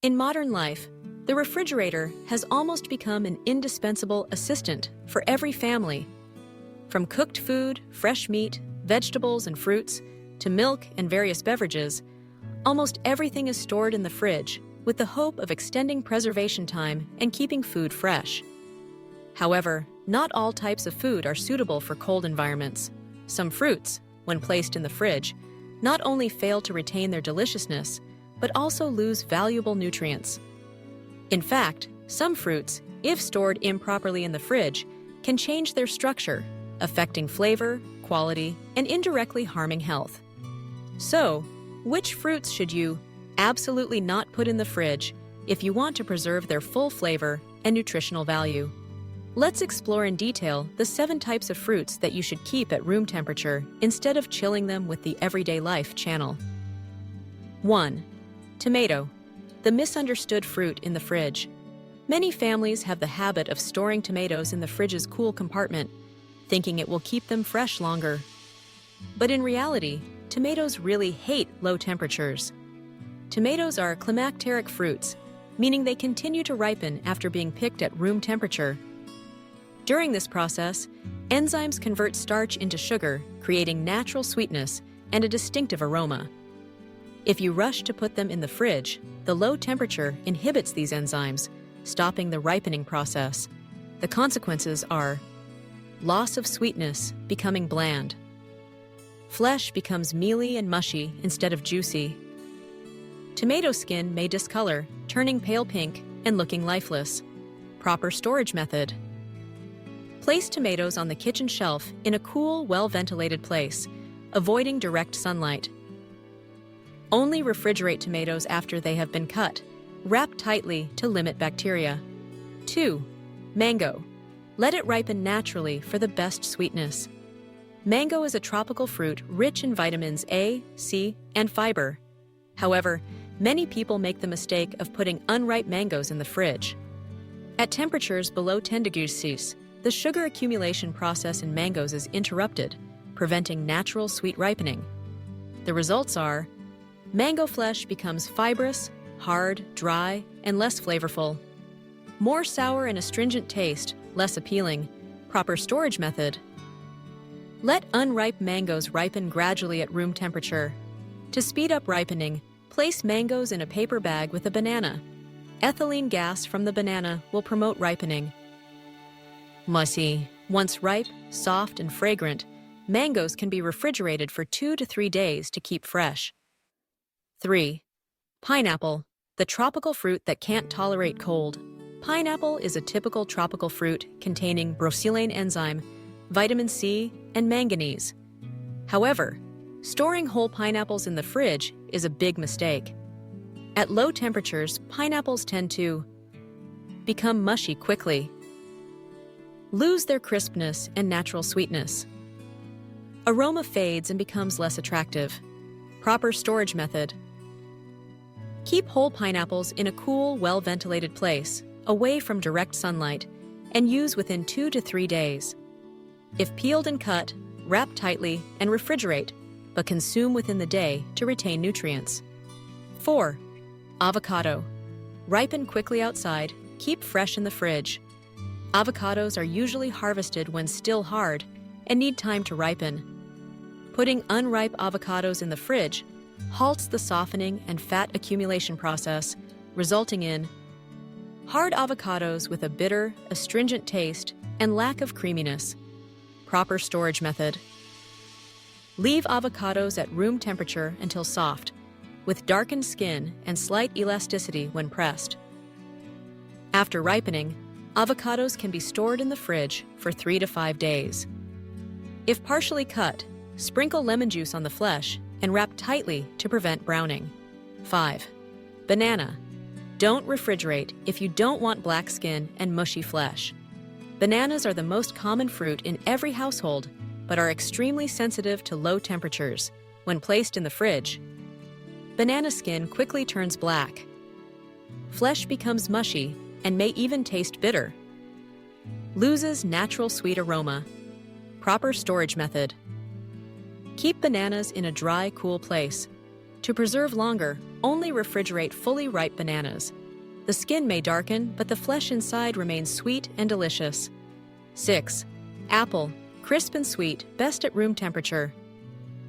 In modern life, the refrigerator has almost become an indispensable assistant for every family. From cooked food, fresh meat, vegetables and fruits, to milk and various beverages, almost everything is stored in the fridge with the hope of extending preservation time and keeping food fresh. However, not all types of food are suitable for cold environments. Some fruits, when placed in the fridge, not only fail to retain their deliciousness, but also lose valuable nutrients. In fact, some fruits, if stored improperly in the fridge, can change their structure, affecting flavor, quality, and indirectly harming health. So, which fruits should you absolutely not put in the fridge if you want to preserve their full flavor and nutritional value? Let's explore in detail the 7 types of fruits that you should keep at room temperature instead of chilling them with the everyday life channel. 1. Tomato, the misunderstood fruit in the fridge. Many families have the habit of storing tomatoes in the fridge's cool compartment, thinking it will keep them fresh longer. But in reality, tomatoes really hate low temperatures. Tomatoes are climacteric fruits, meaning they continue to ripen after being picked at room temperature. During this process, enzymes convert starch into sugar, creating natural sweetness and a distinctive aroma. If you rush to put them in the fridge, the low temperature inhibits these enzymes, stopping the ripening process. The consequences are loss of sweetness, becoming bland. Flesh becomes mealy and mushy instead of juicy. Tomato skin may discolor, turning pale pink and looking lifeless. Proper storage method. Place tomatoes on the kitchen shelf in a cool, well-ventilated place, avoiding direct sunlight. Only refrigerate tomatoes after they have been cut. Wrap tightly to limit bacteria. 2. Mango. Let it ripen naturally for the best sweetness. Mango is a tropical fruit rich in vitamins A, C, and fiber. However, many people make the mistake of putting unripe mangoes in the fridge. At temperatures below 10 degrees Celsius, the sugar accumulation process in mangoes is interrupted, preventing natural sweet ripening. The results are mango flesh becomes fibrous, hard, dry, and less flavorful. More sour and astringent taste, less appealing. Proper storage method. Let unripe mangoes ripen gradually at room temperature. To speed up ripening, place mangoes in a paper bag with a banana. Ethylene gas from the banana will promote ripening. Mushy. Once ripe, soft, and fragrant, mangoes can be refrigerated for 2 to 3 days to keep fresh. 3. Pineapple, the tropical fruit that can't tolerate cold. Pineapple is a typical tropical fruit containing brocylane enzyme, vitamin C, and manganese. However, storing whole pineapples in the fridge is a big mistake. At low temperatures, pineapples tend to become mushy quickly, lose their crispness and natural sweetness. Aroma fades and becomes less attractive. Proper storage method. Keep whole pineapples in a cool, well-ventilated place, away from direct sunlight, and use within 2 to 3 days. If peeled and cut, wrap tightly and refrigerate, but consume within the day to retain nutrients. 4. Avocado. Ripen quickly outside, keep fresh in the fridge. Avocados are usually harvested when still hard and need time to ripen. Putting unripe avocados in the fridge halts the softening and fat accumulation process, resulting in hard avocados with a bitter, astringent taste and lack of creaminess. Proper storage method. Leave avocados at room temperature until soft, with darkened skin and slight elasticity when pressed. After ripening, avocados can be stored in the fridge for 3 to 5 days. If partially cut, sprinkle lemon juice on the flesh and wrap tightly to prevent browning. 5. Banana. Don't refrigerate if you don't want black skin and mushy flesh. Bananas are the most common fruit in every household, but are extremely sensitive to low temperatures. When placed in the fridge, banana skin quickly turns black. Flesh becomes mushy and may even taste bitter. Loses natural sweet aroma. Proper storage method. Keep bananas in a dry, cool place. To preserve longer, only refrigerate fully ripe bananas. The skin may darken, but the flesh inside remains sweet and delicious. 6. Apple. Crisp and sweet, best at room temperature.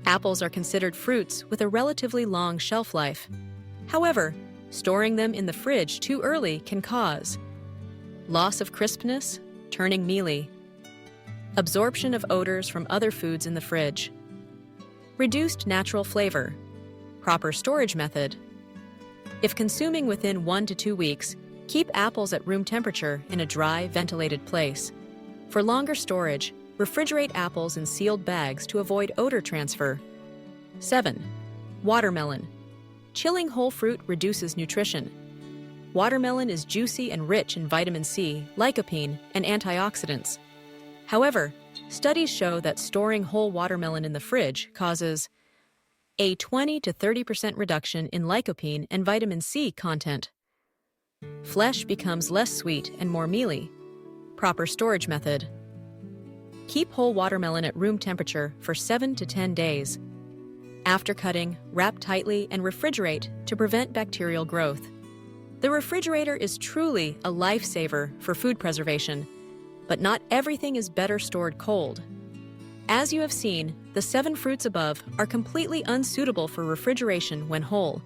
Apples are considered fruits with a relatively long shelf life. However, storing them in the fridge too early can cause loss of crispness, turning mealy, absorption of odors from other foods in the fridge, reduced natural flavor, proper storage method. If consuming within 1 to 2 weeks, keep apples at room temperature in a dry, ventilated place. For longer storage, refrigerate apples in sealed bags to avoid odor transfer. 7. Watermelon. Chilling whole fruit reduces nutrition. Watermelon is juicy and rich in vitamin C, lycopene, and antioxidants. However, studies show that storing whole watermelon in the fridge causes a 20 to 30% reduction in lycopene and vitamin C content. Flesh becomes less sweet and more mealy. Proper storage method. Keep whole watermelon at room temperature for 7 to 10 days. After cutting, wrap tightly and refrigerate to prevent bacterial growth. The refrigerator is truly a lifesaver for food preservation, but not everything is better stored cold. As you have seen, the 7 fruits above are completely unsuitable for refrigeration when whole.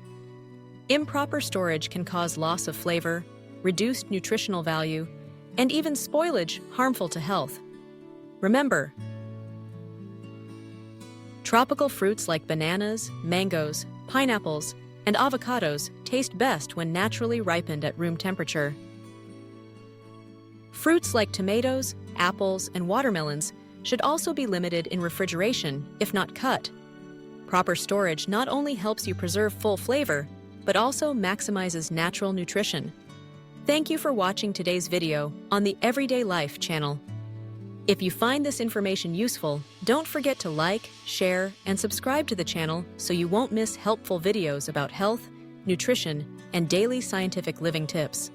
Improper storage can cause loss of flavor, reduced nutritional value, and even spoilage harmful to health. Remember, tropical fruits like bananas, mangoes, pineapples, and avocados taste best when naturally ripened at room temperature. Fruits like tomatoes, apples, and watermelons should also be limited in refrigeration, if not cut. Proper storage not only helps you preserve full flavor, but also maximizes natural nutrition. Thank you for watching today's video on the Everyday Life channel. If you find this information useful, don't forget to like, share, and subscribe to the channel so you won't miss helpful videos about health, nutrition, and daily scientific living tips.